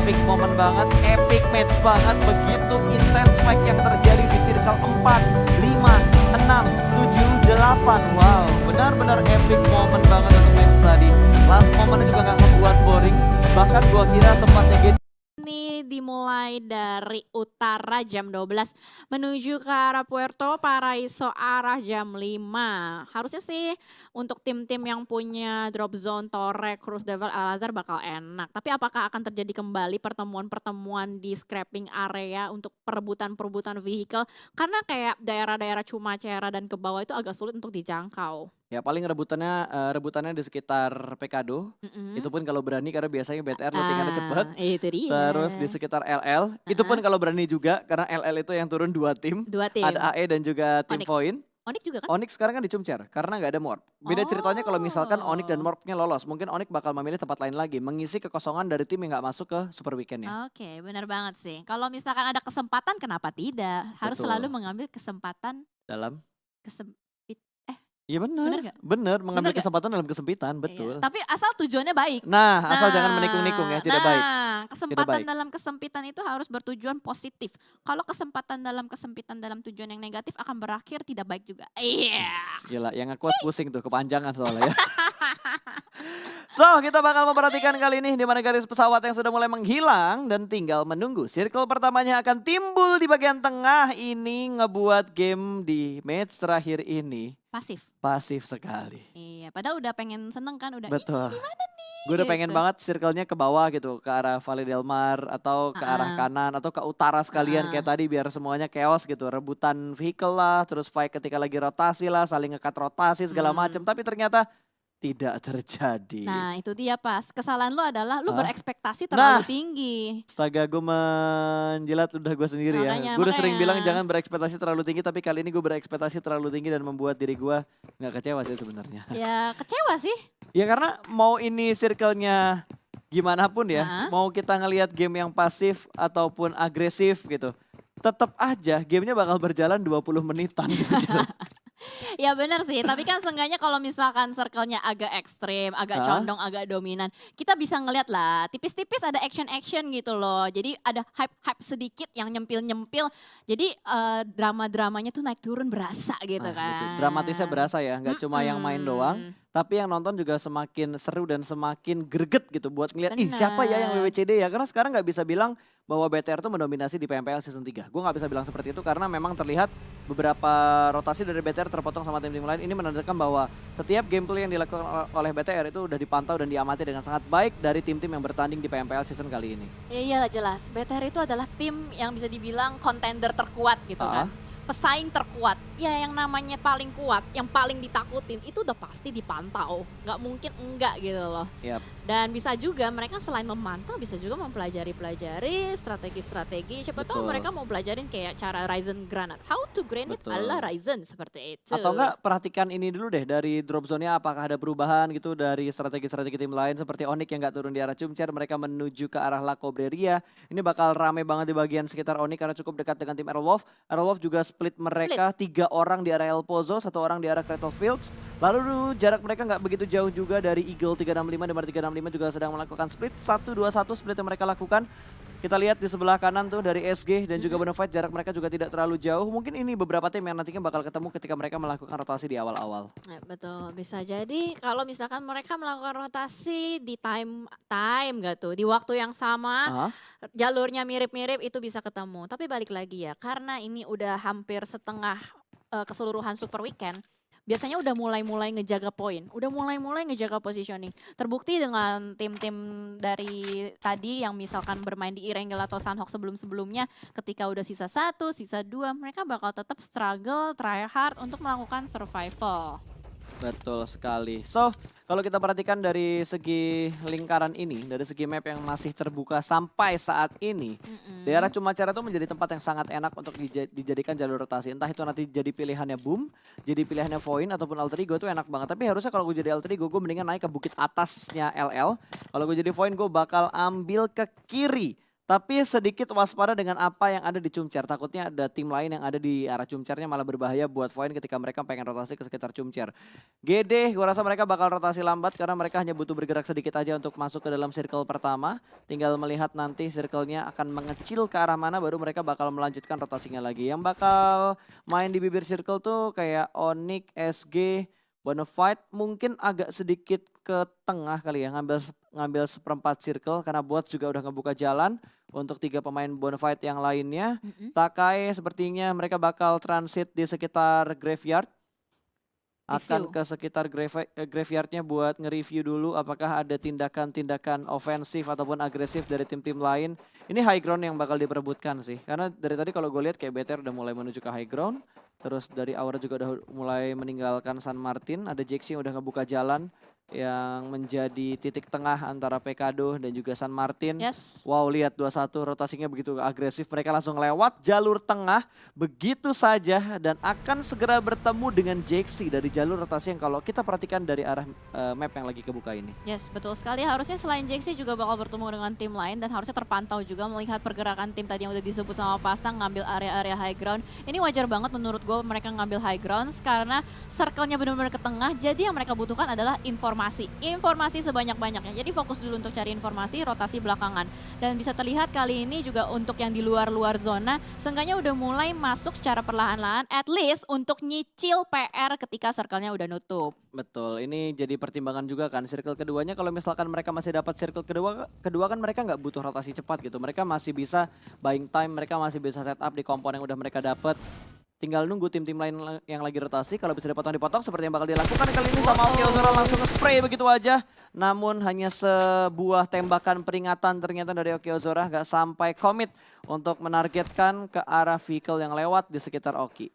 epic moment banget, epic match banget. Begitu intense fight yang terjadi di circle 4, 5, 6, 7, 8. Wow, benar-benar epic moment banget untuk match tadi. Last momentnya juga gak ngebuat boring. Bahkan gua kira tempatnya gitu. Ini dimulai dari utara jam 12 menuju ke arah Puerto Paraiso arah jam 5. Harusnya sih untuk tim-tim yang punya drop zone, Torre, Cruz Devil, Al-Azhar bakal enak. Tapi apakah akan terjadi kembali pertemuan-pertemuan di scrapping area untuk perebutan-perebutan vehicle? Karena kayak daerah-daerah Cumacera dan ke bawah itu agak sulit untuk dijangkau. Ya paling rebutannya di sekitar Pekado. Itu pun kalau berani karena biasanya BTR lootingannya cepet. Itu dia. Terus di sekitar LL, itu pun kalau berani juga karena LL itu yang turun 2 tim. Dua tim. Ada AE dan juga tim Onyx. Point. Onyx juga kan? Onyx sekarang kan di Cumcer karena nggak ada Morph. Beda ceritanya kalau misalkan Onyx dan Morphnya lolos, mungkin Onyx bakal memilih tempat lain lagi, mengisi kekosongan dari tim yang nggak masuk ke Super Weekend-nya. Oke, benar banget sih. Kalau misalkan ada kesempatan, kenapa tidak? Harus Betul. selalu mengambil kesempatan Dalam? kesempit. Iya Bener bener, nggak? bener mengambil Bener nggak? kesempatan dalam kesempitan, Iya, betul. tapi asal tujuannya baik. Nah, asal jangan menikung-nikung ya, tidak baik. Kesempatan baik. dalam kesempitan itu harus bertujuan positif. Kalau kesempatan dalam kesempitan dalam tujuan yang negatif akan berakhir tidak baik juga. Iya. Gila, yang nge-quote pusing tuh, kepanjangan soalnya ya. So, kita bakal memperhatikan kali ini di mana garis pesawat yang sudah mulai menghilang dan tinggal menunggu. Circle pertamanya akan timbul di bagian tengah. Ini ngebuat game di match terakhir ini Pasif. pasif sekali. Iya, padahal udah pengen seneng kan, udah Betul. gimana nih? Gue udah pengen Gitu. banget circle-nya ke bawah gitu, ke arah Valle del Mar atau ke arah kanan atau ke utara sekalian kayak tadi biar semuanya chaos gitu. Rebutan vehicle lah, terus fight ketika lagi rotasi lah, saling nge-cut rotasi segala macam. Tapi ternyata tidak terjadi. Nah itu dia pas, kesalahan lu adalah lu Hah? berekspektasi terlalu tinggi. Astaga, gue menjilat ludah gue sendiri ya. Gue udah sering bilang jangan berekspektasi terlalu tinggi, tapi kali ini gue berekspektasi terlalu tinggi dan membuat diri gue nggak kecewa sih sebenarnya. Ya kecewa sih. Ya karena mau ini circle-nya gimana pun ya, mau kita ngelihat game yang pasif ataupun agresif gitu, tetap aja gamenya bakal berjalan 20 menitan gitu. Ya benar sih, tapi kan seenggaknya kalau misalkan circle-nya agak ekstrim, agak condong, agak dominan, kita bisa ngeliat lah, tipis-tipis ada action-action gitu loh. Jadi ada hype-hype sedikit yang nyempil-nyempil, jadi drama-dramanya tuh naik turun berasa gitu kan. Betul. Dramatisnya berasa ya, nggak cuma yang main doang, tapi yang nonton juga semakin seru dan semakin greget gitu buat ngeliat, ih siapa ya yang WWCD ya, karena sekarang nggak bisa bilang bahwa BTR tuh mendominasi di PMPL season 3. Gue nggak bisa bilang seperti itu karena memang terlihat beberapa rotasi dari BTR terpotong sama tim-tim lain. Ini menandakan bahwa setiap gameplay yang dilakukan oleh BTR itu udah dipantau dan diamati dengan sangat baik dari tim-tim yang bertanding di PMPL season kali ini. Iyalah jelas, BTR itu adalah tim yang bisa dibilang contender terkuat gitu kan. Pesaing terkuat, ya yang namanya paling kuat, yang paling ditakutin itu udah pasti dipantau. Nggak mungkin enggak gitu loh. Dan bisa juga mereka selain memantau bisa juga mempelajari strategi-strategi. Siapa tahu mereka mau pelajarin kayak cara Ryzen granat. How to granate ala Ryzen seperti itu. Atau enggak perhatikan ini dulu deh dari drop zone-nya apakah ada perubahan gitu dari strategi-strategi tim lain seperti Onyx yang nggak turun di arah Cumcer. Mereka menuju ke arah La Cobreria. Ini bakal rame banget di bagian sekitar Onyx karena cukup dekat dengan tim Aerowolf. Aerowolf juga split mereka 3 orang di area El Pozo, 1 orang di arah Cradle Fields. Lalu jarak mereka nggak begitu jauh juga dari Eagle 365 dan 365 juga sedang melakukan split. 1-2-1 split yang mereka lakukan. Kita lihat di sebelah kanan tuh dari SG dan juga Bonafide jarak mereka juga tidak terlalu jauh. Mungkin ini beberapa tim yang nantinya bakal ketemu ketika mereka melakukan rotasi di awal-awal. Betul, bisa jadi kalau misalkan mereka melakukan rotasi di time gak tuh, di waktu yang sama, jalurnya mirip-mirip itu bisa ketemu. Tapi balik lagi ya, karena ini udah hampir setengah keseluruhan Super Weekend, biasanya udah mulai-mulai ngejaga poin, udah mulai-mulai ngejaga positioning. Terbukti dengan tim-tim dari tadi yang misalkan bermain di Irengel atau Sunhawk sebelum-sebelumnya, ketika udah sisa 1, sisa 2, mereka bakal tetap struggle, try hard untuk melakukan survival. Betul sekali. So, kalau kita perhatikan dari segi lingkaran ini, dari segi map yang masih terbuka sampai saat ini, daerah Cumacera itu menjadi tempat yang sangat enak untuk dijadikan jalur rotasi. Entah itu nanti jadi pilihannya Boom, jadi pilihannya Voin ataupun Alter Ego itu enak banget. Tapi harusnya kalau gue jadi Alter Ego, gue mendingan naik ke bukit atasnya LL. Kalau gue jadi Voin, gue bakal ambil ke kiri. Tapi sedikit waspada dengan apa yang ada di Chumcher. Takutnya ada tim lain yang ada di arah Chumchernya malah berbahaya buat Void ketika mereka pengen rotasi ke sekitar Chumcher. GD, gue rasa mereka bakal rotasi lambat karena mereka hanya butuh bergerak sedikit aja untuk masuk ke dalam circle pertama. Tinggal melihat nanti circle-nya akan mengecil ke arah mana baru mereka bakal melanjutkan rotasinya lagi. Yang bakal main di bibir circle tuh kayak Onyx, SG, Bonafide mungkin agak sedikit ke tengah kali ya, ngambil seperempat circle karena bot juga udah ngebuka jalan untuk 3 pemain Bonafide yang lainnya. Takai sepertinya mereka bakal transit di sekitar graveyard. Akan ke sekitar graveyardnya buat nge-review dulu apakah ada tindakan-tindakan ofensif ataupun agresif dari tim-tim lain. Ini high ground yang bakal diperebutkan sih. Karena dari tadi kalau gue lihat kayak BTR udah mulai menuju ke high ground. Terus dari Aura juga udah mulai meninggalkan San Martin. Ada Jaxi yang udah ngebuka jalan yang menjadi titik tengah antara Pekado dan juga San Martin. Wow, lihat 2-1 rotasinya begitu agresif. Mereka langsung lewat jalur tengah begitu saja dan akan segera bertemu dengan Jaxi dari jalur rotasi yang kalau kita perhatikan dari arah map yang lagi kebuka ini. Yes, betul sekali. Harusnya selain Jaxi juga bakal bertemu dengan tim lain dan harusnya terpantau juga melihat pergerakan tim tadi yang udah disebut sama Pasta ngambil area-area high ground. Ini wajar banget menurut gue mereka ngambil high grounds karena circle-nya benar-benar ke tengah. Jadi yang mereka butuhkan adalah informasi sebanyak-banyaknya. Jadi fokus dulu untuk cari informasi, rotasi belakangan. Dan bisa terlihat kali ini juga untuk yang di luar-luar zona, seenggaknya udah mulai masuk secara perlahan-lahan, at least untuk nyicil PR ketika circle-nya udah nutup. Betul, ini jadi pertimbangan juga kan circle keduanya kalau misalkan mereka masih dapat circle kedua kan mereka nggak butuh rotasi cepat gitu. Mereka masih bisa buying time, mereka masih bisa setup di kompon yang udah mereka dapat. Tinggal nunggu tim-tim lain yang lagi rotasi, kalau bisa dipotong-dipotong seperti yang bakal dilakukan kali ini sama Okiozora langsung nge-spray begitu aja. Namun hanya sebuah tembakan peringatan ternyata dari Okiozora gak sampai komit untuk menargetkan ke arah vehicle yang lewat di sekitar Oki.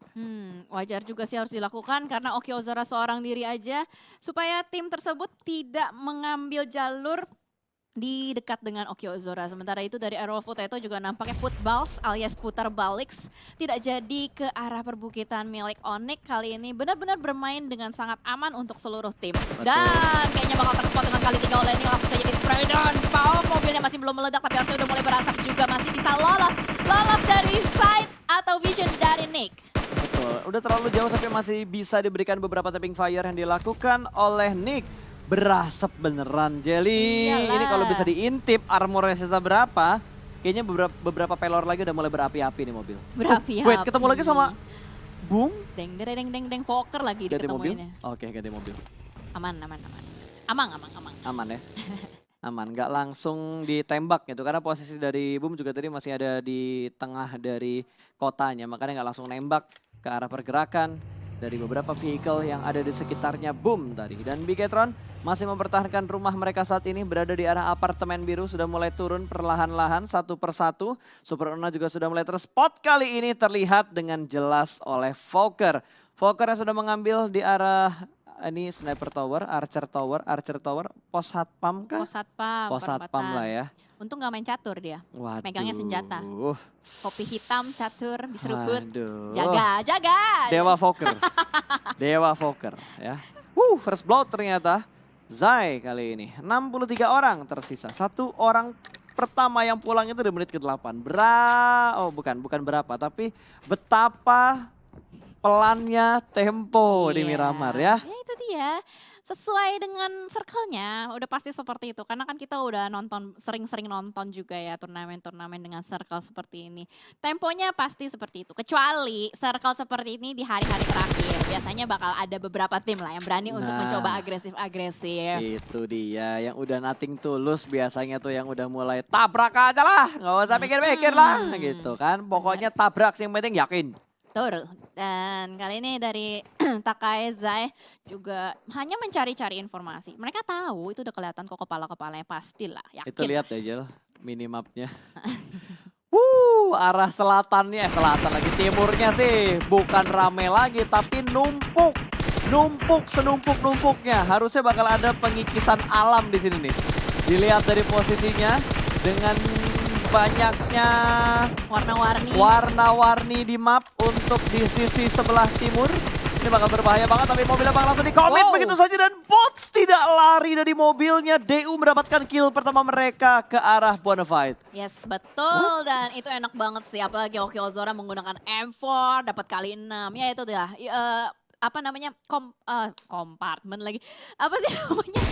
Wajar juga sih harus dilakukan karena Okiozora seorang diri aja supaya tim tersebut tidak mengambil jalur di dekat dengan Okiozora. Sementara itu dari Aerol Potato juga nampaknya footballs alias putar balik tidak jadi ke arah perbukitan milik Onyx. Kali ini benar-benar bermain dengan sangat aman untuk seluruh tim. Betul. Dan kayaknya bakal terspot dengan kali 3 oleh ini langsung saja di spray dan power mobilnya masih belum meledak tapi harusnya udah mulai berasap juga masih bisa lolos dari sight atau vision dari Nick. Betul, udah terlalu jauh tapi masih bisa diberikan beberapa tapping fire yang dilakukan oleh Nick. Berasap beneran Jelly. Iyalah. Ini kalau bisa diintip armornya sisa berapa, kayaknya beberapa pelor lagi udah mulai berapi-api nih mobil. Berapi-api. Wait, ketemu lagi sama Boom. Deng Fokker lagi Ganti mobil? diketemuinnya. Oke, ganti mobil. Aman. Aman ya. Aman, nggak langsung ditembak gitu. Karena posisi dari Boom juga tadi masih ada di tengah dari kotanya. Makanya nggak langsung nembak ke arah pergerakan dari beberapa vehicle yang ada di sekitarnya Boom tadi. Dan Bigetron masih mempertahankan rumah mereka saat ini berada di arah apartemen biru. Sudah mulai turun perlahan-lahan satu persatu. Super Una juga sudah mulai terspot kali ini terlihat dengan jelas oleh Fokker. Fokker yang sudah mengambil di arah ini Sniper Tower, Archer Tower, Pos Satpam kah? Pos Satpam lah ya. Untung gak main catur dia. Waduh. Megangnya senjata. Kopi hitam, catur, diseruput. Aduh. Jaga. Dewa Fokker ya. First blood ternyata. Zai kali ini. 63 orang tersisa. 1 orang pertama yang pulang itu di menit ke-8. Bukan berapa. Tapi betapa pelannya tempo di Miramar ya. Ya itu dia. Sesuai dengan circle-nya udah pasti seperti itu. Karena kan kita udah sering-sering nonton juga ya turnamen-turnamen dengan circle seperti ini. Temponya pasti seperti itu. Kecuali circle seperti ini di hari-hari terakhir. Biasanya bakal ada beberapa tim lah yang berani untuk mencoba agresif-agresif. Itu dia yang udah nothing tulus biasanya tuh yang udah mulai tabrak aja lah. Gak usah pikir-pikir lah gitu kan. Pokoknya tabrak sih yang penting yakin. Betul. Dan kali ini dari Takai Zai juga hanya mencari-cari informasi. Mereka tahu itu udah kelihatan kok kepala-kepalanya pastilah. Yakin. Itu lihat aja minimapnya. Arah selatannya, selatan lagi timurnya sih. Bukan rame lagi tapi numpuk. Senumpuk-numpuknya. Harusnya bakal ada pengikisan alam di sini nih. Dilihat dari posisinya dengan banyaknya warna-warni di map untuk di sisi sebelah timur. Ini bakal berbahaya banget tapi mobilnya bakal langsung di-commit Wow. begitu saja. Dan Bots tidak lari dari mobilnya. DU mendapatkan kill pertama mereka ke arah Bonafide. Yes, betul. Dan itu enak banget sih. Apalagi Oki Ozora menggunakan M4, dapat kali 6. Ya itu dia. Apa namanya? Kompartmen lagi. Apa sih namanya?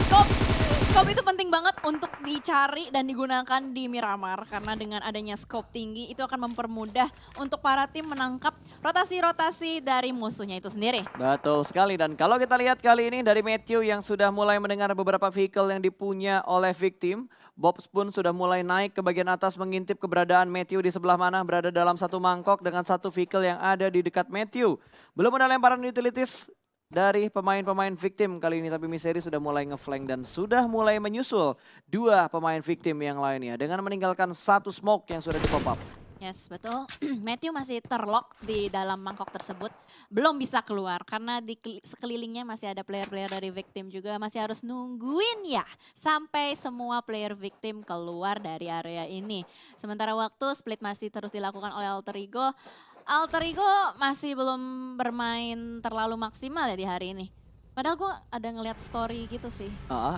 Scope itu penting banget untuk dicari dan digunakan di Miramar. Karena dengan adanya scope tinggi itu akan mempermudah untuk para tim menangkap rotasi-rotasi dari musuhnya itu sendiri. Betul sekali. Dan kalau kita lihat kali ini dari Matthew yang sudah mulai mendengar beberapa vehicle yang dipunya oleh victim. Bobs pun sudah mulai naik ke bagian atas mengintip keberadaan Matthew di sebelah mana. Berada dalam satu mangkok dengan satu vehicle yang ada di dekat Matthew. Belum ada lemparan utilities dari pemain-pemain victim kali ini. Tapi Misery sudah mulai ngeflank dan sudah mulai menyusul dua pemain victim yang lainnya. Dengan meninggalkan satu smoke yang sudah di-pop up. Yes, betul. Matthew masih terlock di dalam mangkok tersebut. Belum bisa keluar karena di sekelilingnya masih ada player-player dari victim juga. Masih harus nungguin ya sampai semua player victim keluar dari area ini. Sementara waktu split masih terus dilakukan oleh Alter Ego. Alter Ego masih belum bermain terlalu maksimal ya di hari ini. Padahal gue ada ngeliat story gitu sih.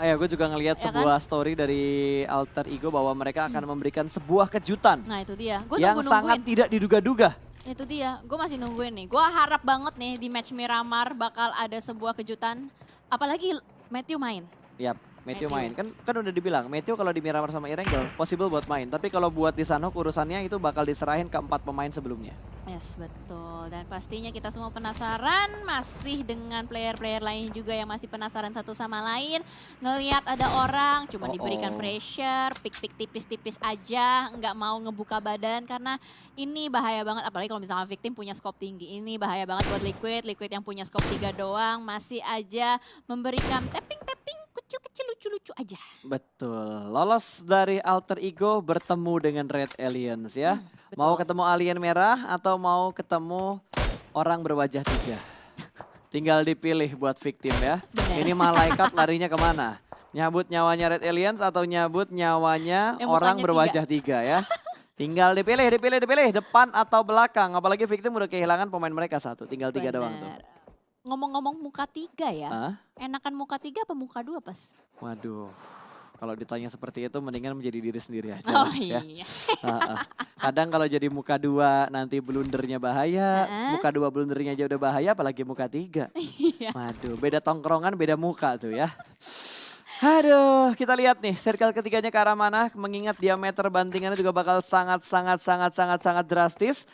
Ya gue juga ngelihat Ya sebuah story dari Alter Ego bahwa mereka akan memberikan sebuah kejutan. Nah itu dia, gue yang sangat nungguin. tidak diduga-duga. Itu dia, gue masih nungguin nih. Gue harap banget nih di match Miramar bakal ada sebuah kejutan. Apalagi Matthew main. Yap, Matthew Matthew. main. Kan udah dibilang, Matthew kalau di Miramar sama Irengel possible buat main. Tapi kalau buat di Sanhok urusannya itu bakal diserahin ke 4 pemain sebelumnya. Yes, betul. Dan pastinya kita semua penasaran masih dengan player-player lain juga yang masih penasaran satu sama lain. Ngelihat ada orang cuma diberikan pressure, pick-pick tipis-tipis aja, nggak mau ngebuka badan karena ini bahaya banget. Apalagi kalau misalnya victim punya scope tinggi, ini bahaya banget buat Liquid yang punya scope 3 doang masih aja memberikan tapping-tapping kecil-kecil lucu-lucu aja. Betul, lolos dari Alter Ego bertemu dengan Red Aliens ya. Mau ketemu alien merah atau mau ketemu orang berwajah 3? Tinggal dipilih buat victim ya. Bener. Ini malaikat larinya kemana? Nyabut nyawanya Red Aliens atau nyabut nyawanya Yang orang mukanya berwajah 3 ya. Tinggal dipilih, depan atau belakang. Apalagi victim udah kehilangan pemain mereka satu, tinggal 3 doang tuh. Bener. Ngomong-ngomong muka 3 ya, Hah? enakan muka 3 apa muka 2 pas? Waduh, kalau ditanya seperti itu mendingan menjadi diri sendiri aja Oh lah, ya. iya. Kadang kalau jadi muka 2 nanti blundernya bahaya, muka 2 blundernya aja udah bahaya apalagi muka 3. Iya. Waduh, beda tongkrongan beda muka tuh ya. Aduh, kita lihat nih circle ketiganya ke arah mana, mengingat diameter bantingannya juga bakal sangat drastis.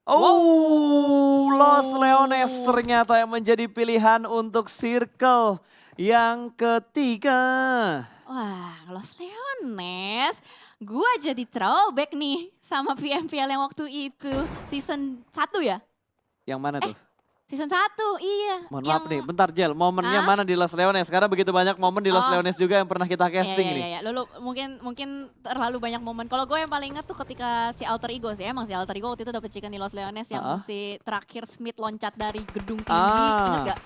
Los Leones ternyata yang menjadi pilihan untuk circle yang ketiga. Wah, Los Leones, gua jadi throwback nih sama VMPL yang waktu itu. Season 1 ya? Yang mana tuh? Season 1, iya. Mohon maaf nih, bentar Jel, momennya mana di Los Leones? Karena begitu banyak momen di Los Leones juga yang pernah kita casting nih. Iya. Lalu mungkin terlalu banyak momen. Kalau gue yang paling ingat tuh ketika si Alter Ego sih. Emang si Alter Ego waktu itu dapet chicken di Los Leones yang si terakhir Smith loncat dari gedung tinggi. Ingat gak?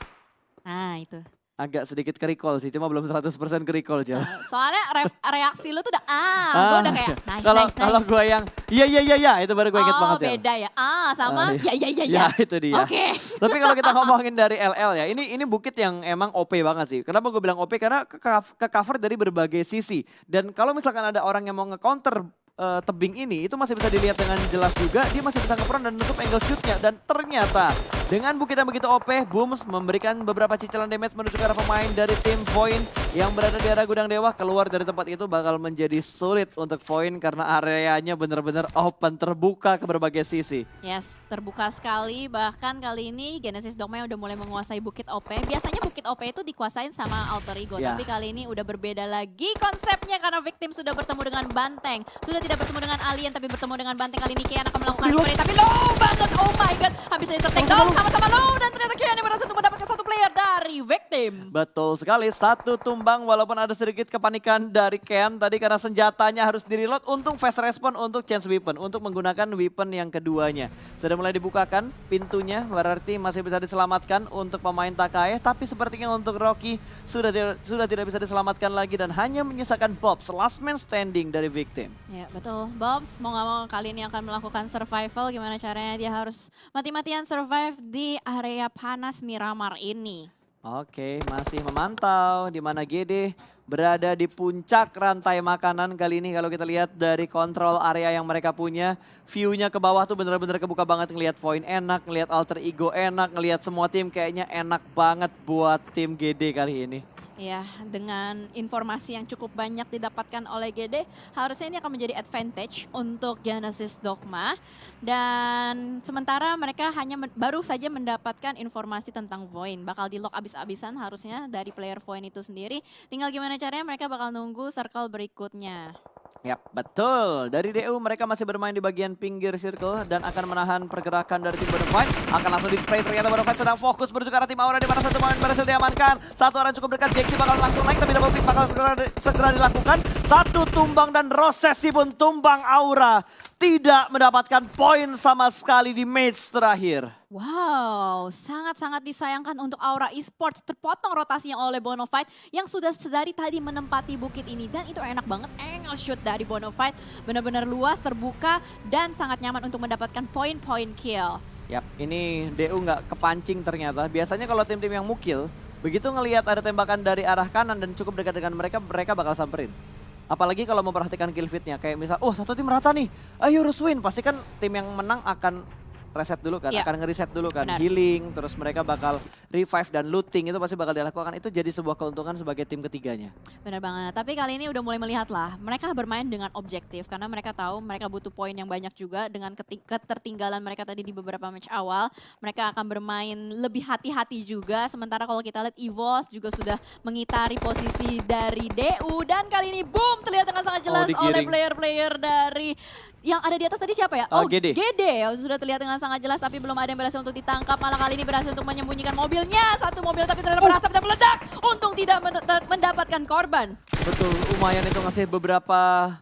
Nah itu. Agak sedikit ke-recall sih, cuma belum 100% ke-recall Jel. Soalnya reaksi lu tuh udah gue udah kayak nice. Kalau gue yang iya itu baru gue inget banget Jel. Beda ya. Sama ya. Ya itu dia. Oke. Tapi kalau kita ngomongin dari LL ya, ini bukit yang emang OP banget sih. Kenapa gue bilang OP? Karena ke cover dari berbagai sisi. Dan kalau misalkan ada orang yang mau nge-counter tebing ini, itu masih bisa dilihat dengan jelas juga. Dia masih bisa nge-prone dan menutup angle shootnya. Dan ternyata dengan bukit yang begitu OP, Booms memberikan beberapa cicilan damage menuju ke arah pemain dari tim Void yang berada di area gudang dewa. Keluar dari tempat itu bakal menjadi sulit untuk Void karena areanya benar-benar open, terbuka ke berbagai sisi. Yes, terbuka sekali. Bahkan kali ini Genesis Dogma udah mulai menguasai bukit OP. Biasanya bukit OP itu dikuasain sama Alter Ego. Ya. Tapi kali ini udah berbeda lagi konsepnya karena victim sudah bertemu dengan Banteng. Sudah tidak bertemu dengan alien tapi bertemu dengan Banteng. Kali ini Kian akan melakukan spray tapi low banget. Oh my god, habis itu take down sama-sama low dan ternyata Kian yang berhasil untuk mendapatkan satu player dan dari Victim. Betul sekali, satu tumbang walaupun ada sedikit kepanikan dari Ken tadi karena senjatanya harus di-reload. Untung fast respon untuk change weapon, untuk menggunakan weapon yang keduanya. Sudah mulai dibukakan pintunya, berarti masih bisa diselamatkan untuk pemain Takae. Tapi sepertinya untuk Rocky sudah tidak bisa diselamatkan lagi dan hanya menyisakan Bobs, last man standing dari Victim. Ya betul, Bobs mau gak mau kali ini akan melakukan survival. Gimana caranya dia harus mati-matian survive di area panas Miramar ini. Oke, masih memantau di mana GD berada di puncak rantai makanan kali ini. Kalau kita lihat dari kontrol area yang mereka punya, view-nya ke bawah tuh bener-bener kebuka banget. Ngelihat poin enak, ngelihat alter ego enak, ngelihat semua tim kayaknya enak banget buat tim GD kali ini. Ya, dengan informasi yang cukup banyak didapatkan oleh GD, harusnya ini akan menjadi advantage untuk Genesis Dogma. Dan sementara mereka hanya baru saja mendapatkan informasi tentang Void. Bakal di-lock abis-abisan harusnya dari player Void itu sendiri. Tinggal gimana caranya mereka bakal nunggu circle berikutnya. Yap, betul. Dari DU mereka masih bermain di bagian pinggir circle dan akan menahan pergerakan dari tim Bonafide. Akan langsung di-spray, ternyata Bonafide sedang fokus menuju ke arah tim Aura di mana satu pemain berhasil diamankan. Satu orang cukup dekat, JX bakal langsung naik tapi double pick bakal segera dilakukan. Satu tumbang dan Rosesi pun tumbang Aura. Tidak mendapatkan poin sama sekali di match terakhir. Wow, sangat-sangat disayangkan untuk Aura Esports. Terpotong rotasinya oleh Bonafide yang sudah sedari tadi menempati bukit ini. Dan itu enak banget, angle shoot dari Bonafide. Benar-benar luas, terbuka, dan sangat nyaman untuk mendapatkan poin-poin kill. Yap, ini DU nggak kepancing ternyata. Biasanya kalau tim-tim yang mukil, begitu ngelihat ada tembakan dari arah kanan dan cukup dekat dengan mereka, mereka bakal samperin. Apalagi kalau memperhatikan kill feed-nya. Kayak misal, oh satu tim rata nih, ayo harus win. Pasti kan tim yang menang akan reset dulu kan, akan nge-reset dulu kan, benar. healing, terus mereka bakal revive dan looting itu pasti bakal dilakukan. Itu jadi sebuah keuntungan sebagai tim ketiganya. Benar banget, tapi kali ini udah mulai melihat lah, mereka bermain dengan objektif karena mereka tahu mereka butuh poin yang banyak juga dengan ketertinggalan mereka tadi di beberapa match awal. Mereka akan bermain lebih hati-hati juga, sementara kalau kita lihat EVOS juga sudah mengitari posisi dari DU dan kali ini boom terlihat dengan sangat jelas oleh player-player dari yang ada di atas tadi siapa ya? Oh, GD. GD sudah terlihat dengan sangat jelas tapi belum ada yang berhasil untuk ditangkap. Malah kali ini berhasil untuk menyembunyikan mobilnya. Satu mobil tapi ternyata berasap dan meledak. Untung tidak mendapatkan korban. Betul, lumayan itu ngasih beberapa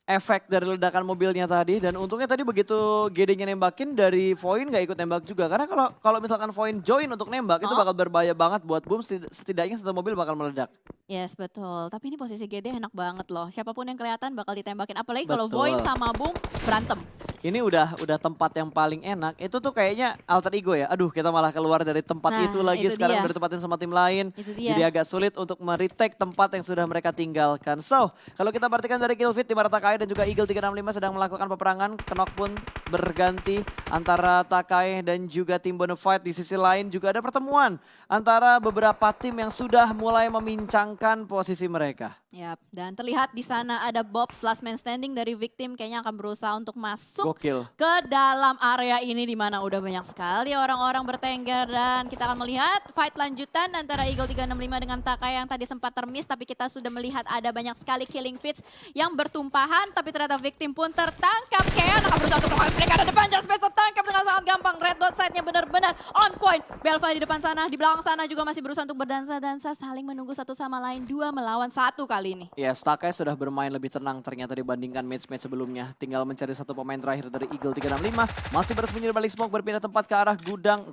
efek dari ledakan mobilnya tadi. Dan untungnya tadi begitu GD-nya nembakin dari Void nggak ikut nembak juga. Karena kalau misalkan Void join untuk nembak itu bakal berbahaya banget buat Boom. Setidaknya satu mobil bakal meledak. Yes, betul. Tapi ini posisi GD enak banget loh. Siapapun yang kelihatan bakal ditembakin. Apalagi kalau Void sama Boom berantem. Ini udah tempat yang paling enak. Itu tuh kayaknya alter ego ya. Aduh, kita malah keluar dari tempat itu lagi. Sekarang udah ditempatin sama tim lain. Jadi agak sulit untuk meretake tempat yang sudah mereka tinggalkan. So, kalau kita perhatikan dari kill feed, tim Takae dan juga Eagle 365 sedang melakukan peperangan. Knock pun berganti antara Takae dan juga tim Bonafide. Di sisi lain juga ada pertemuan antara beberapa tim yang sudah mulai memincangkan posisi mereka. Yap, dan terlihat di sana ada Bobs last man standing dari Victim kayaknya akan berusaha untuk masuk ke dalam area ini di mana udah banyak sekali orang-orang bertengger dan kita akan melihat fight lanjutan antara Eagle 365 dengan Takae yang tadi sempat termiss tapi kita sudah melihat ada banyak sekali killing feeds yang bertumpahan tapi ternyata Victim pun tertangkap. Kean akan berusaha untuk melakukan mereka ada depan Just Space tertangkap dengan sangat gampang. Red dot side-nya benar-benar on point. Belva di depan sana, di belakang sana juga masih berusaha untuk berdansa-dansa saling menunggu satu sama lain 2 melawan 1 kali ini. Ya, Takae sudah bermain lebih tenang ternyata dibandingkan match-match sebelumnya. Tinggal mencari satu pemain terakhir dari Eagle 365. Masih bersembunyi di balik smoke, berpindah tempat ke arah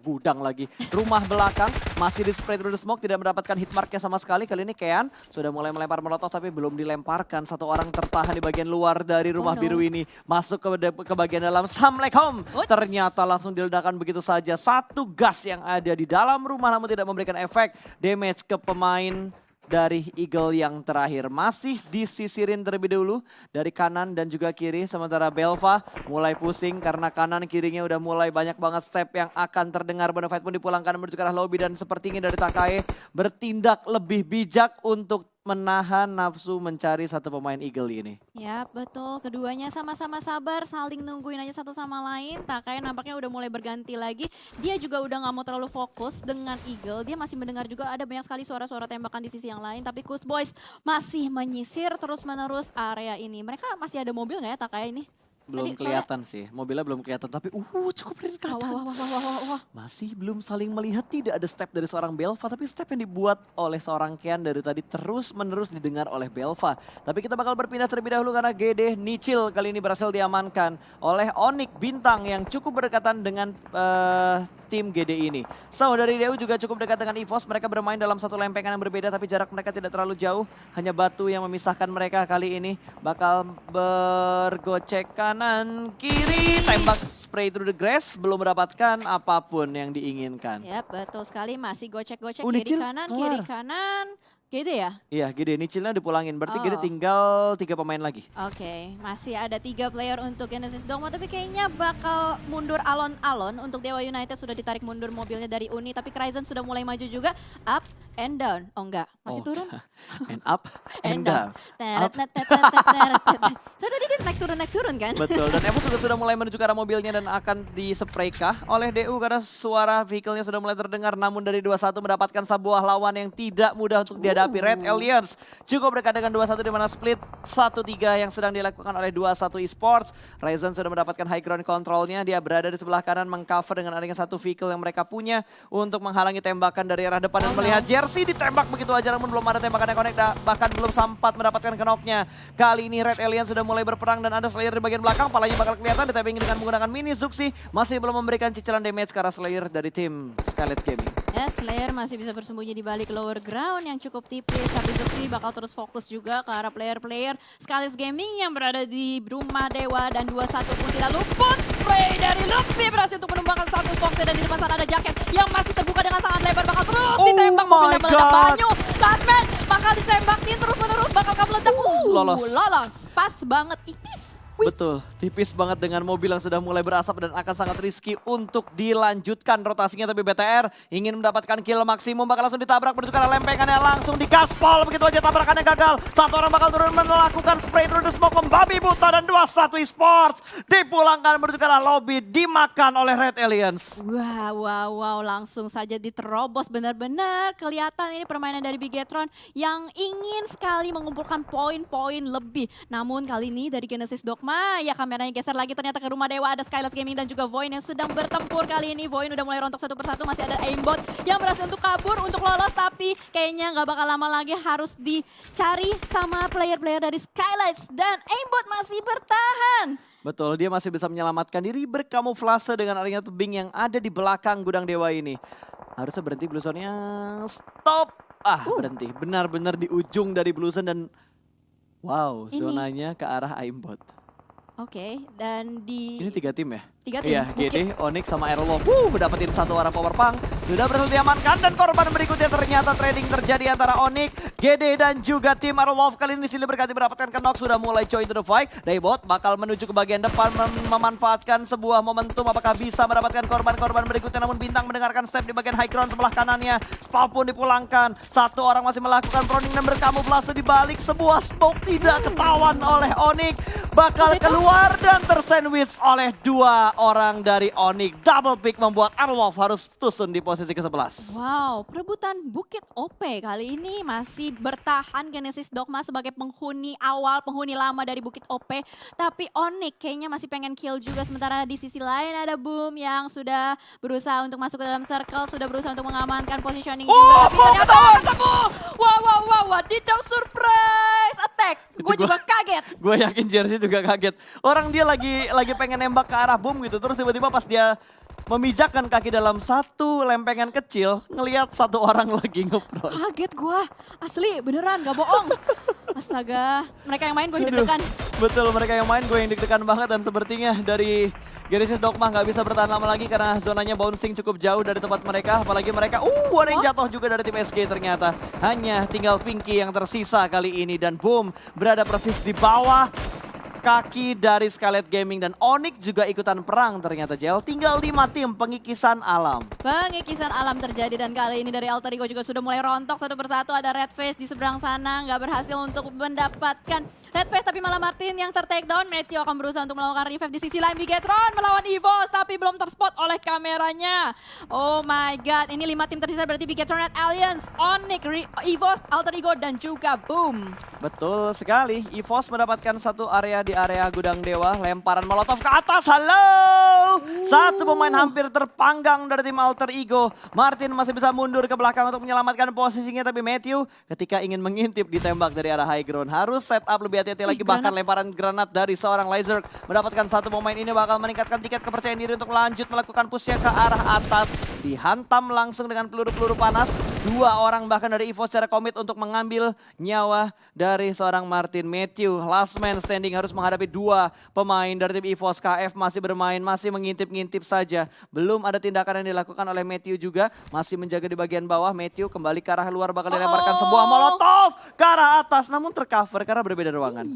gudang lagi. Rumah belakang, masih di spray through the smoke, tidak mendapatkan hit marknya sama sekali. Kali ini Kean sudah mulai melempar molotov tapi belum dilemparkan. Satu orang tertahan di bagian luar dari rumah biru ini. Masuk ke bagian dalam. Assalamualaikum. Ternyata langsung diledakkan begitu saja. Satu gas yang ada di dalam rumah namun tidak memberikan efek damage ke pemain dari Eagle yang terakhir. Masih disisirin terlebih dahulu dari kanan dan juga kiri. Sementara Belva mulai pusing karena kanan kirinya udah mulai banyak banget step yang akan terdengar. Bonafide pun dipulangkan menuju ke arah lobby dan sepertinya dari Takae bertindak lebih bijak untuk menahan nafsu mencari satu pemain Eagle ini. Ya betul, keduanya sama-sama sabar, saling nungguin aja satu sama lain. Takae nampaknya udah mulai berganti lagi. Dia juga udah gak mau terlalu fokus dengan Eagle. Dia masih mendengar juga ada banyak sekali suara-suara tembakan di sisi yang lain. Tapi Kus Boys masih menyisir terus-menerus area ini. Mereka masih ada mobil gak ya Takae ini? Belum kelihatan sih, mobilnya belum kelihatan tapi cukup berdekatan. Wah. Masih belum saling melihat, tidak ada step dari seorang Belva, tapi step yang dibuat oleh seorang Kian dari tadi terus menerus didengar oleh Belva. Tapi kita bakal berpindah terlebih dahulu karena GD Nichil kali ini berhasil diamankan oleh Onyx Bintang yang cukup berdekatan dengan tim GD ini. So dari DU juga cukup dekat dengan EVOS, mereka bermain dalam satu lempengan yang berbeda tapi jarak mereka tidak terlalu jauh. Hanya batu yang memisahkan mereka kali ini. Bakal bergocek kanan kiri, tembak spray through the grass, belum mendapatkan apapun yang diinginkan. Ya betul sekali, masih gocek-gocek Nichil kiri kanan. GD ya? Iya, GD Nichilnya dipulangin, berarti GD Oh. tinggal 3 pemain lagi. Oke, masih ada 3 player untuk Genesis Dogma, tapi kayaknya bakal mundur alon-alon. Untuk Dewa United sudah ditarik mundur mobilnya dari Uni, tapi Kryzen sudah mulai maju juga. Up and down. Oh enggak, masih turun? And up and And down. down. So tadi dia naik turun kan? Betul, dan Evo juga sudah mulai menuju ke arah mobilnya dan akan dispraykah oleh DU karena suara vehicle-nya sudah mulai terdengar. Namun dari 2-1 mendapatkan sebuah lawan yang tidak mudah untuk dihadapi. Red Alliance cukup dekat dengan 2-1 di mana split 1-3 yang sedang dilakukan oleh 21 Esports. Ryzen sudah mendapatkan high ground control-nya, dia berada di sebelah kanan mengcover dengan adanya satu vehicle yang mereka punya untuk menghalangi tembakan dari arah depan dan melihat Jersey ditembak begitu aja namun belum ada tembakan yang connect, bahkan belum sempat mendapatkan knock-nya. Kali ini Red Alliance sudah mulai berperang dan ada Slayer di bagian belakang, palanya bakal kelihatan ditapping dengan menggunakan mini Zuxi, masih belum memberikan cicilan damage ke arah Slayer dari tim Scarlet Gaming. Ya, Slayer masih bisa bersembunyi di balik lower ground yang cukup tipis, tapi Zuxi bakal terus fokus juga ke arah player-player Scarlet Gaming yang berada di rumah Dewa dan 2-1 pun tidak luput. Spray dari Luxi berhasil untuk menumbangkan satu box dan di depan sana ada jaket yang masih terbuka dengan sangat lebar, bakal terus ditembak, mobilnya meledak banyu. Last man bakal disembakin terus-menerus, bakal meledak. Lolos. Pas banget, tipis. Betul, tipis banget dengan mobil yang sudah mulai berasap dan akan sangat risky untuk dilanjutkan rotasinya. Tapi BTR ingin mendapatkan kill maksimum, bakal langsung ditabrak menuju ke arah lempengannya, langsung digaspol begitu aja, tabrakannya gagal. Satu orang bakal turun melakukan spray through the smoke, membabi buta dan 2-1 Esports dipulangkan menuju ke arah lobby, dimakan oleh Red Alliance. Wow, langsung saja diterobos benar-benar. Kelihatan ini permainan dari Bigetron yang ingin sekali mengumpulkan poin-poin lebih. Namun kali ini dari Genesis Dogma, ya kameranya geser lagi ternyata ke rumah Dewa, ada Skylab Gaming dan juga Voin yang sedang bertempur kali ini. Voin udah mulai rontok satu persatu, masih ada Aimbot yang berhasil untuk kabur, untuk lolos, tapi kayaknya nggak bakal lama lagi, harus dicari sama player-player dari Skylights dan Aimbot masih bertahan. Betul, dia masih bisa menyelamatkan diri berkamuflase dengan adanya tebing yang ada di belakang gudang Dewa ini. Harusnya berhenti Blue Zone-nya, stop. Berhenti, benar-benar di ujung dari Blue Zone dan wow, zonanya ke arah Aimbot. Oke, dan di... Ini 3 tim ya? 3 tim. Iya, GD, Onyx sama Aerolov. Dapetin satu orang power punk. Sudah berhasil diamankan dan korban berikutnya ternyata trading terjadi antara Onyx, GD dan juga tim Aerolov. Kali ini Silly berkali mendapatkan knock, sudah mulai join to the fight. Daybot bakal menuju ke bagian depan memanfaatkan sebuah momentum. Apakah bisa mendapatkan korban-korban berikutnya? Namun Bintang mendengarkan step di bagian high ground sebelah kanannya. Spawn pun dipulangkan. Satu orang masih melakukan proning dan berkamuflase di balik sebuah smoke. Tidak ketahuan oleh Onyx. Bakal keluar dan tersandwich oleh 2 orang dari Onyx. Double pick membuat Aerolov harus tusun di posisi ke-11. Wow, perebutan Bukit OP kali ini masih bertahan Genesis Dogma sebagai penghuni awal, penghuni lama dari Bukit OP. Tapi Onyx kayaknya masih pengen kill juga. Sementara di sisi lain ada Boom yang sudah berusaha untuk masuk ke dalam circle, sudah berusaha untuk mengamankan positioning juga. Tapi ternyata ketemu. Wow, wadidaw, surprise attack. Gue juga kaget. Gue yakin Jersey juga kaget. Orang dia lagi pengen nembak ke arah Boom gitu. Terus tiba-tiba pas dia memijakkan kaki dalam satu lempengan kecil, ngelihat satu orang lagi ngeprot. Kaget gue, asli beneran gak bohong. Astaga, mereka yang main gue deg-degan. Betul, mereka yang main gue yang deg-degan banget dan sepertinya dari Genesis Dogma nggak bisa bertahan lama lagi karena zonanya bouncing cukup jauh dari tempat mereka. Apalagi mereka, ada yang jatuh juga dari tim SG ternyata. Hanya tinggal Pinky yang tersisa kali ini dan Boom berada persis di bawah kaki dari Scarlet Gaming dan Onyx juga ikutan perang ternyata Jel. Tinggal 5 tim pengikisan alam. Pengikisan alam terjadi dan kali ini dari Alter Ego juga sudah mulai rontok satu persatu. Ada Red Face di seberang sana, nggak berhasil untuk mendapatkan Red Face tapi malah Martin yang ter-take down. Matthew akan berusaha untuk melakukan revive di sisi lain. Bigetron melawan EVOS tapi belum terspot oleh kameranya. Oh my god, ini 5 tim tersisa berarti Bigetron, Red Alliance, Onyx, EVOS, Alter Ego dan juga Boom. Betul sekali, EVOS mendapatkan satu area di area gudang dewa, lemparan molotov ke atas, halo! Satu pemain hampir terpanggang dari tim Alter Ego. Martin masih bisa mundur ke belakang untuk menyelamatkan posisinya, tapi Matthew ketika ingin mengintip ditembak dari arah high ground. Harus set up lebih hati-hati lagi, bahkan lemparan granat dari seorang Laser mendapatkan satu pemain ini bakal meningkatkan tingkat kepercayaan diri untuk lanjut melakukan pushnya ke arah atas. Dihantam langsung dengan peluru-peluru panas. 2 orang bahkan dari EVOS secara komit untuk mengambil nyawa dari seorang Martin. Matthew, last man standing, harus menghadapi 2 pemain dari tim EVOS. KF masih bermain, masih mengintip-ngintip saja. Belum ada tindakan yang dilakukan oleh Matthew juga. Masih menjaga di bagian bawah. Matthew kembali ke arah luar, bakal dilemparkan sebuah molotov ke arah atas. Namun tercover karena berbeda ruangan.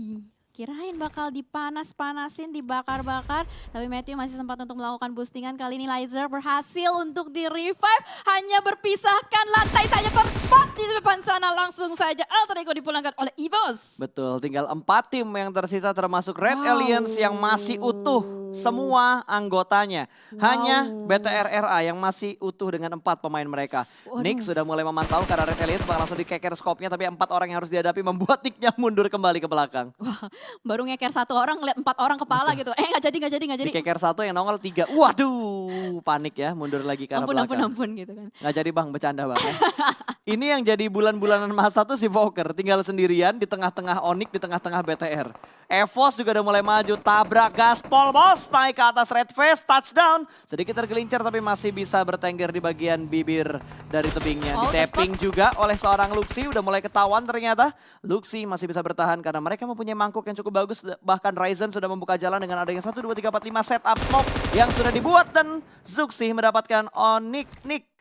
Kirain bakal dipanas-panasin, dibakar-bakar. Tapi Matthew masih sempat untuk melakukan boostingan. Kali ini Laser berhasil untuk di-revive. Hanya berpisahkan, lantai saja terspot di depan sana. Langsung saja Alter Ego dipulangkan oleh EVOS. Betul, tinggal 4 tim yang tersisa termasuk Red Alliance yang masih utuh semua anggotanya. Hanya BTRRA yang masih utuh dengan 4 pemain mereka. Nick sudah mulai memantau karena Red Alliance bakal langsung dikeker skopnya. Tapi 4 orang yang harus dihadapi membuat Nicknya mundur kembali ke belakang. Wah, baru ngeker 1 orang, ngeliat 4 orang kepala gitu. Nggak jadi. Dikeker 1 yang nongol 3. Waduh, panik ya, mundur lagi ke arah belakang. Ampun gitu kan. Nggak jadi bang, bercanda bang. Ini yang jadi bulan-bulanan masa tuh si Voker. Tinggal sendirian di tengah-tengah Onyx, di tengah-tengah BTR. EVOS juga udah mulai maju, tabrak gaspol bos, naik ke atas Red Face, touchdown. Sedikit tergelincir tapi masih bisa bertengger di bagian bibir dari tebingnya. Di-tapping juga oleh seorang Luxi, udah mulai ketahuan ternyata. Luxi masih bisa bertahan karena mereka mempunyai mangkuk yang cukup bagus. Bahkan Ryzen sudah membuka jalan dengan adanya 1, 2, 3, 4, 5 setup smoke yang sudah dibuat. Dan Zuxi mendapatkan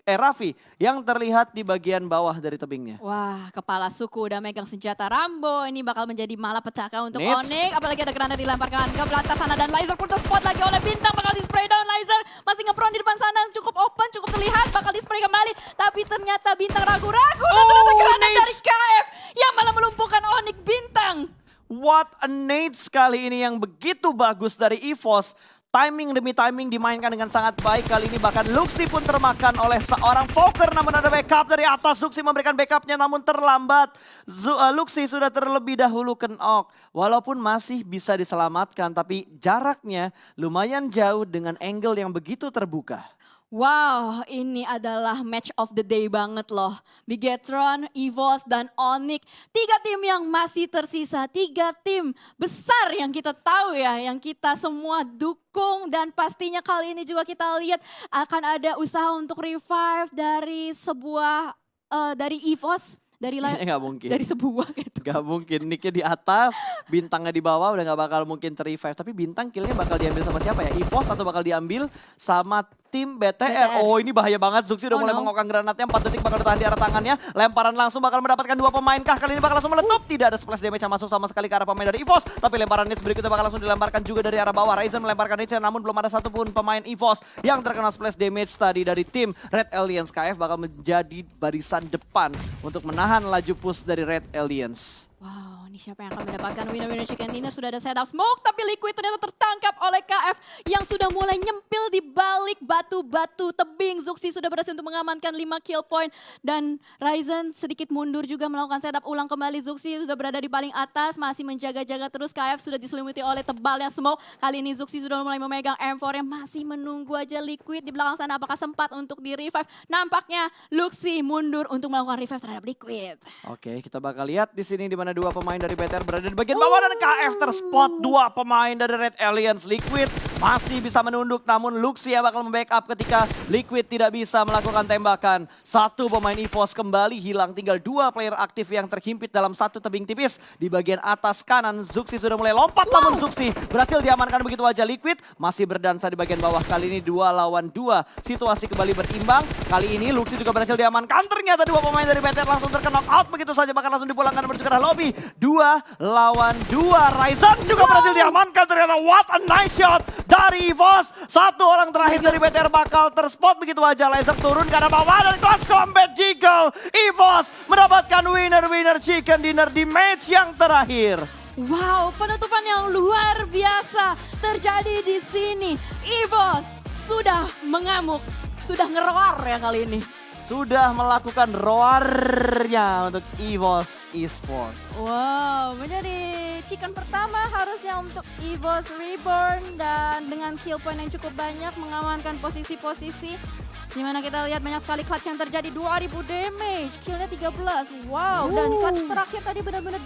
Raffi yang terlihat di bagian bawah dari tebingnya. Wah, kepala suku udah megang senjata Rambo. Ini bakal menjadi malapetaka untuk Onyx. Apalagi ada granat dilemparkan ke belakang sana dan Laser pun terspot lagi oleh Bintang. Bakal di-spray down Laser. Masih nge-front di depan sana, cukup open, cukup terlihat. Bakal di-spray kembali. Tapi ternyata Bintang ragu-ragu. Dan ternyata granat dari KF yang malah melumpuhkan Onyx. Bintang. What a nade sekali ini yang begitu bagus dari EVOS. Timing demi timing dimainkan dengan sangat baik. Kali ini bahkan Luxi pun termakan oleh seorang Voker. Namun ada backup dari atas. Luxi memberikan backupnya namun terlambat. Luxi sudah terlebih dahulu knock. Walaupun masih bisa diselamatkan. Tapi jaraknya lumayan jauh dengan angle yang begitu terbuka. Wow, ini adalah match of the day banget loh. Bigetron, EVOS, dan Onyx. 3 tim yang masih tersisa. 3 tim besar yang kita tahu ya. Yang kita semua dukung. Dan pastinya kali ini juga kita lihat akan ada usaha untuk revive dari sebuah, dari EVOS. Nggak mungkin. Dari sebuah gitu. Gak mungkin, Nicknya di atas, Bintangnya di bawah, udah gak bakal mungkin ter-revive. Tapi Bintang killnya bakal diambil sama siapa ya? EVOS atau bakal diambil sama tim BTR. Oh ini bahaya banget, Zuxi udah mulai mengokang granatnya, 4 detik bakal ditahan di arah tangannya. Lemparan langsung bakal mendapatkan 2 pemain kah? Kali ini bakal langsung meletup. Tidak ada splash damage yang masuk sama sekali ke arah pemain dari EVOS. Tapi lemparan nades berikutnya bakal langsung dilemparkan juga dari arah bawah. Ryzen melemparkan nades, namun belum ada satupun pemain EVOS yang terkena splash damage tadi dari tim Red Alliance. KF bakal menjadi barisan depan untuk menahan laju push dari Red Alliance. Wow, ini siapa yang akan mendapatkan winner chicken dinner? Sudah ada setup smoke, tapi Liquid ternyata tertangkap oleh KF yang sudah mulai nyempil di balik batu-batu tebing. Zuxi sudah berhasil untuk mengamankan 5 kill point dan Ryzen sedikit mundur juga melakukan setup ulang kembali. Zuxi sudah berada di paling atas, masih menjaga-jaga terus. KF sudah diselimuti oleh tebalnya smoke. Kali ini Zuxi sudah mulai memegang M4 yang masih menunggu aja Liquid di belakang sana. Apakah sempat untuk di-revive? Nampaknya Luxi mundur untuk melakukan revive terhadap Liquid. Oke, kita bakal lihat di sini di mana 2 pemain dari BTR berada di bagian bawah dan KF terspot 2 pemain dari Red Alliance. Liquid masih bisa menunduk namun Luxi yang bakal membackup ketika Liquid tidak bisa melakukan tembakan. 1 pemain EVOS kembali hilang, tinggal 2 player aktif yang terhimpit dalam 1 tebing tipis di bagian atas kanan. Zuxi sudah mulai lompat namun Zuxi berhasil diamankan begitu aja. Liquid masih berdansa di bagian bawah. Kali ini 2 lawan 2, situasi kembali berimbang. Kali ini Luxi juga berhasil diamankan. Ternyata 2 pemain dari BTR langsung terkena out begitu saja, bahkan langsung dipulangkan menuju ke arah lobby. 2 lawan 2, Ryzen juga berhasil diamankan. Ternyata what a nice shot dari EVOS. 1 orang terakhir dari BTR bakal terspot begitu aja. Laser turun ke arah bawah dan Close Combat Jiggle. EVOS mendapatkan winner chicken dinner di match yang terakhir. Wow, penutupan yang luar biasa terjadi di sini. EVOS sudah mengamuk, sudah ngeroar ya kali ini. Sudah melakukan roarnya untuk EVOS Esports. Wow, menjadi chicken pertama harusnya untuk EVOS Reborn dan dengan kill point yang cukup banyak mengamankan posisi-posisi. Dimana kita lihat banyak sekali clutch yang terjadi, 2000 damage, killnya 13, wow. Dan clutch terakhir tadi benar-benar